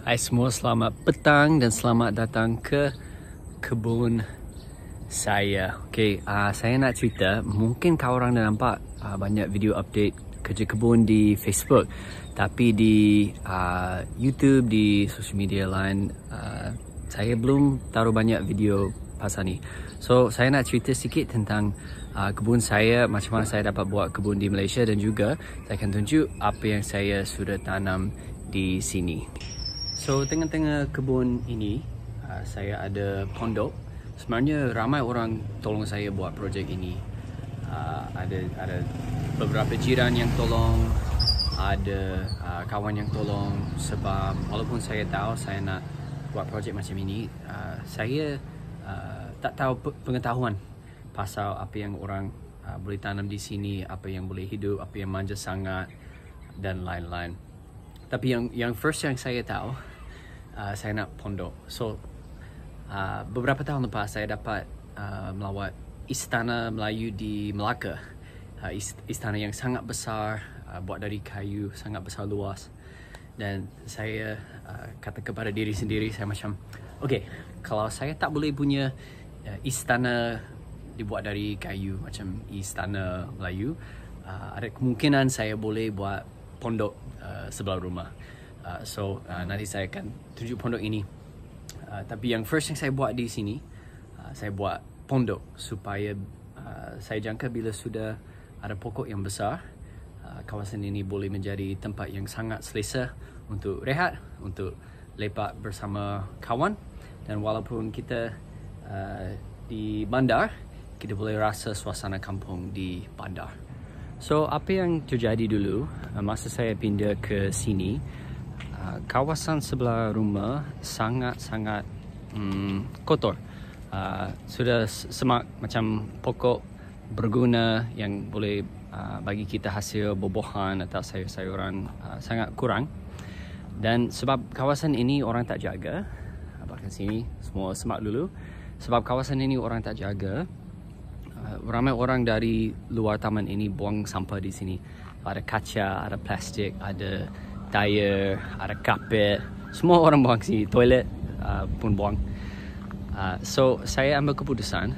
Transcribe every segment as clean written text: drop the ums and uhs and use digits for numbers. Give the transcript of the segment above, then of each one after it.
Hai semua, selamat petang dan selamat datang ke kebun saya. Saya nak cerita, mungkin kau orang dah nampak banyak video update kerja kebun di Facebook, tapi di YouTube, di social media lain, saya belum taruh banyak video pasal ni. So, saya nak cerita sikit tentang kebun saya, macam mana saya dapat buat kebun di Malaysia, dan juga saya akan tunjuk apa yang saya sudah tanam di sini. So, tengah-tengah kebun ini, saya ada pondok. Sebenarnya ramai orang tolong saya buat projek ini. Ada beberapa jiran yang tolong, ada kawan yang tolong. Sebab walaupun saya tahu saya nak buat projek macam ini, saya tak tahu pengetahuan pasal apa yang orang boleh tanam di sini, apa yang boleh hidup, apa yang manja sangat, dan lain-lain. Tapi yang first yang saya tahu, saya nak pondok. So, beberapa tahun lepas saya dapat melawat Istana Melayu di Melaka. Istana yang sangat besar, buat dari kayu, sangat besar luas. Dan saya kata kepada diri sendiri, saya macam, kalau saya tak boleh punya istana dibuat dari kayu macam Istana Melayu, ada kemungkinan saya boleh buat pondok sebelah rumah. So, nanti saya akan tunjuk pondok ini. Tapi yang first yang saya buat di sini, saya buat pondok supaya saya jangka bila sudah ada pokok yang besar, kawasan ini boleh menjadi tempat yang sangat selesa untuk rehat, untuk lepak bersama kawan. Dan walaupun kita di bandar, kita boleh rasa suasana kampung di bandar. So, apa yang terjadi dulu masa saya pindah ke sini, kawasan sebelah rumah sangat-sangat kotor. Sudah semak macam pokok berguna yang boleh bagi kita hasil buah-buahan atau sayur-sayuran sangat kurang. Dan sebab kawasan ini orang tak jaga, bahkan sini semua semak dulu. Sebab kawasan ini orang tak jaga, ramai orang dari luar taman ini buang sampah di sini. Ada kaca, ada plastik, ada tayar, ada kapet, semua orang buang sini. Toilet pun buang. So, saya ambil keputusan,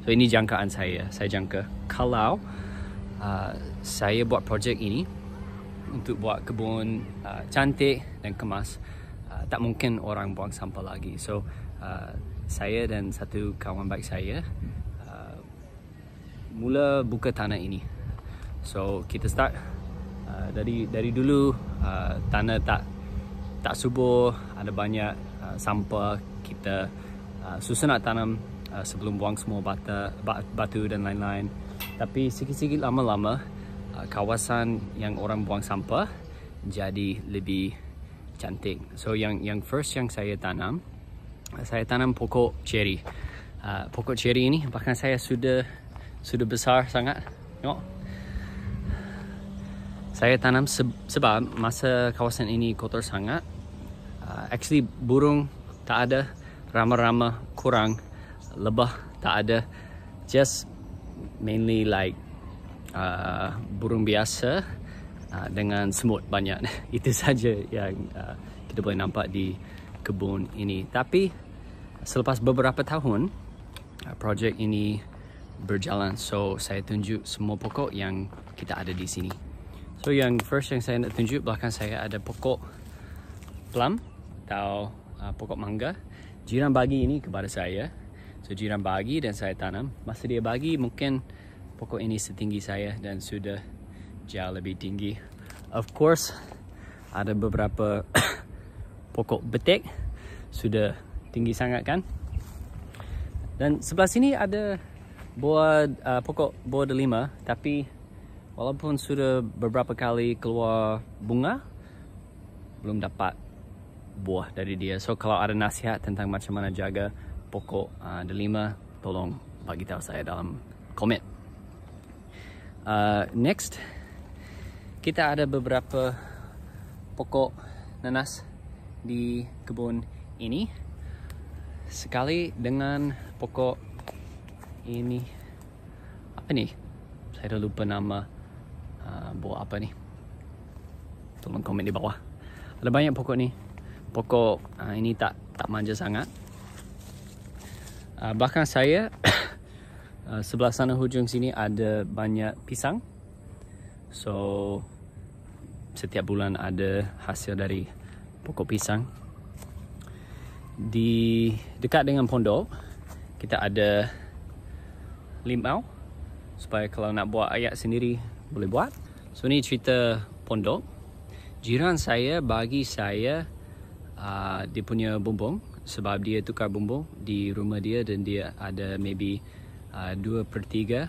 so ini jangkaan saya jangka kalau saya buat projek ini untuk buat kebun cantik dan kemas, tak mungkin orang buang sampah lagi. So, saya dan satu kawan baik saya mula buka tanah ini. So, kita start dari dulu, tanah tak subur, ada banyak sampah. Kita susah nak tanam sebelum buang semua batu dan lain-lain. Tapi sikit-sikit lama-lama, kawasan yang orang buang sampah jadi lebih cantik. So, yang first yang saya tanam pokok ceri. Pokok ceri ini bahkan saya sudah besar sangat. Tengok. Saya tanam sebab masa kawasan ini kotor sangat. Actually, burung tak ada, rama-rama kurang, lebah tak ada. Just mainly like burung biasa dengan semut banyak. Itu saja yang kita boleh nampak di kebun ini. Tapi selepas beberapa tahun, projek ini berjalan. So, saya tunjuk semua pokok yang kita ada di sini. So, yang first yang saya nak tunjuk, belakang saya ada pokok plum atau pokok mangga. Jiran bagi ini kepada saya. So, jiran bagi dan saya tanam. Masa dia bagi, mungkin pokok ini setinggi saya dan sudah jauh lebih tinggi. Of course, ada beberapa pokok betek sudah tinggi sangat kan. Dan sebelah sini ada pokok buah delima, tapi walaupun sudah beberapa kali keluar bunga, belum dapat buah dari dia. So, kalau ada nasihat tentang macam mana jaga pokok delima, tolong bagi tahu saya dalam komen. Next, kita ada beberapa pokok nanas di kebun ini. Sekali dengan pokok ini, apa ni? Saya dah lupa nama buah apa ni. Tolong komen di bawah. Ada banyak pokok ni. pokok ini tak manja sangat. Belakang saya sebelah sana hujung sini ada banyak pisang. So setiap bulan ada hasil dari pokok pisang. Di dekat dengan pondok kita ada limau, supaya kalau nak buat ayak sendiri boleh buat. So ni cerita pondok. Jiran saya bagi saya dia punya bumbung, sebab dia tukar bumbung di rumah dia dan dia ada maybe 2/3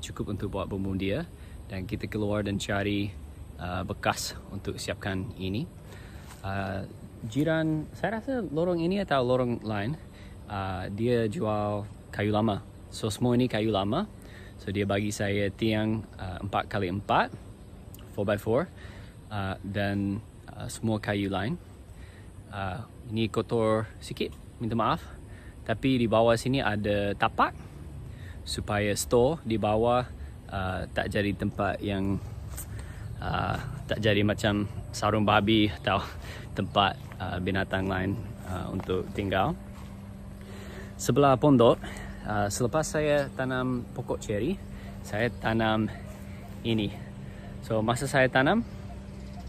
cukup untuk buat bumbung dia, dan kita keluar dan cari bekas untuk siapkan ini. Jiran saya rasa lorong ini atau lorong lain dia jual kayu lama. So semua ini kayu lama. So dia bagi saya tiang 4x4 4x4 dan semua kayu lain. Ini kotor sikit, minta maaf. Tapi di bawah sini ada tapak supaya store di bawah tak jadi tempat yang tak jadi macam sarung babi atau tempat binatang lain untuk tinggal. Sebelah pondok, selepas saya tanam pokok ceri, saya tanam ini. So masa saya tanam,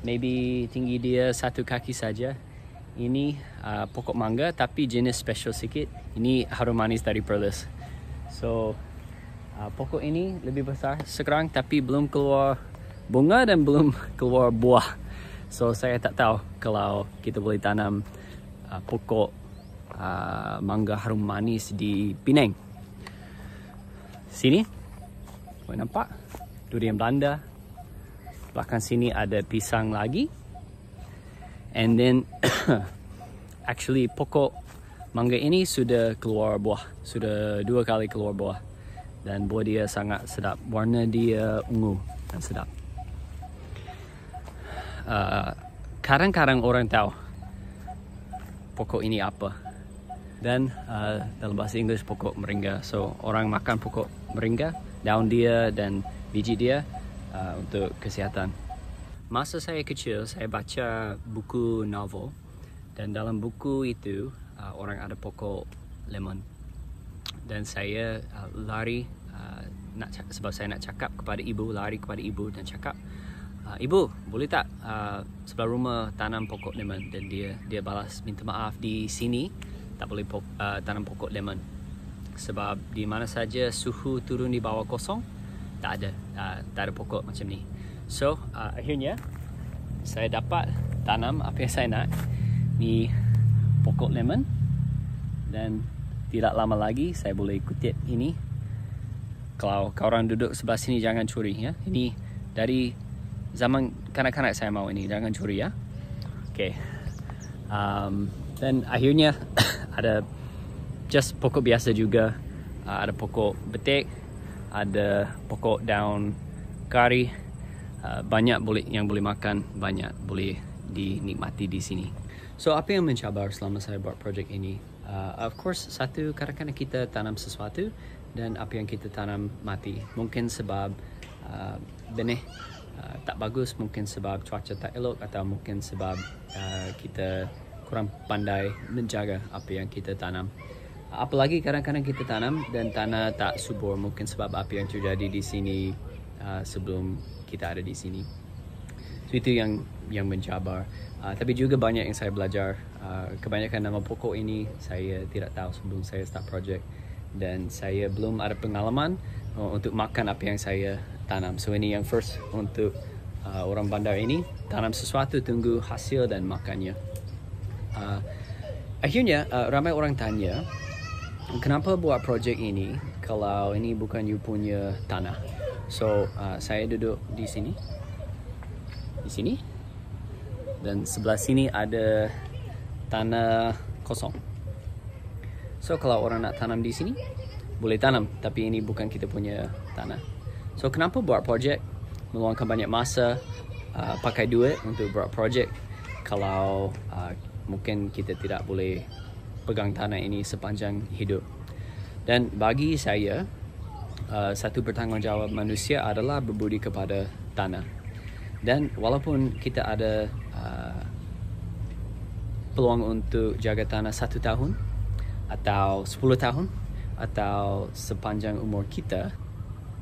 maybe tinggi dia 1 kaki saja. Ini pokok mangga tapi jenis special sikit. Ini harum manis dari Perlis. So pokok ini lebih besar sekarang tapi belum keluar bunga dan belum keluar buah. So saya tak tahu kalau kita boleh tanam pokok mangga harum manis di Penang. Sini boleh nampak durian Belanda. Belakang sini ada pisang lagi. And then actually pokok mangga ini sudah keluar buah, sudah 2 kali keluar buah, dan buah dia sangat sedap. Warna dia ungu dan sedap. Kadang-kadang orang tahu pokok ini apa, dan dalam bahasa Inggeris pokok moringa. So orang makan pokok moringa, daun dia dan biji dia untuk kesihatan. Masa saya kecil, saya baca buku novel, dan dalam buku itu orang ada pokok lemon, dan saya lari sebab saya nak cakap kepada ibu, lari kepada ibu dan cakap, ibu boleh tak sebelah rumah tanam pokok lemon? Dan dia balas, minta maaf, di sini tak boleh tanam pokok lemon, sebab di mana saja suhu turun di bawah 0 tak ada pokok macam ni. So akhirnya saya dapat tanam apa yang saya nak, ni pokok lemon, dan tidak lama lagi saya boleh kutip ini. Kalau korang duduk sebelah sini jangan curi ya. Ini dari zaman kanak-kanak saya mau ini, jangan curi ya. Okay. Dan akhirnya ada just pokok biasa juga. Ada pokok betik, ada pokok daun kari. Banyak yang boleh makan, banyak boleh dinikmati di sini. So apa yang mencabar selama saya buat projek ini? Of course, satu, kadang-kadang kita tanam sesuatu dan apa yang kita tanam mati. Mungkin sebab benih tak bagus, mungkin sebab cuaca tak elok, atau mungkin sebab kita kurang pandai menjaga apa yang kita tanam. Apalagi kadang-kadang kita tanam dan tanah tak subur, mungkin sebab apa yang terjadi di sini sebelum kita ada di sini. So itu yang mencabar. Tapi juga banyak yang saya belajar. Kebanyakan nama pokok ini saya tidak tahu sebelum saya start project, dan saya belum ada pengalaman untuk makan apa yang saya tanam. So ini yang first untuk orang bandar ini, tanam sesuatu, tunggu hasil dan makannya. Akhirnya ramai orang tanya, kenapa buat projek ini kalau ini bukan you punya tanah? So saya duduk di sini, dan sebelah sini ada tanah kosong. So kalau orang nak tanam di sini boleh tanam, tapi ini bukan kita punya tanah. So kenapa buat projek, meluangkan banyak masa, pakai duit untuk buat projek kalau mungkin kita tidak boleh pegang tanah ini sepanjang hidup. Dan bagi saya, satu bertanggungjawab manusia adalah berbudi kepada tanah. Dan walaupun kita ada peluang untuk jaga tanah 1 tahun atau 10 tahun atau sepanjang umur kita.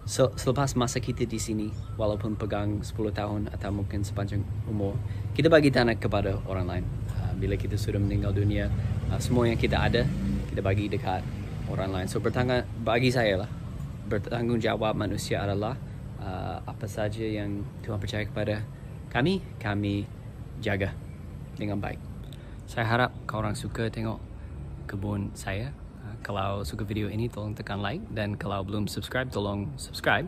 Selepas masa kita di sini, walaupun pegang 10 tahun atau mungkin sepanjang umur, kita bagi tanah kepada orang lain. Bila kita sudah meninggal dunia, semua yang kita ada, kita bagi dekat orang lain. So bagi saya lah, bertanggungjawab manusia adalah apa saja yang Tuhan percaya kepada kami jaga dengan baik. Saya harap kau orang suka tengok kebun saya. Kalau suka video ini, tolong tekan like, dan kalau belum subscribe, tolong subscribe,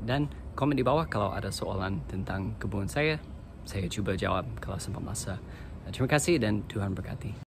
dan komen di bawah kalau ada soalan tentang kebun saya cuba jawab kalau sempat masa. Terima kasih dan Tuhan berkati.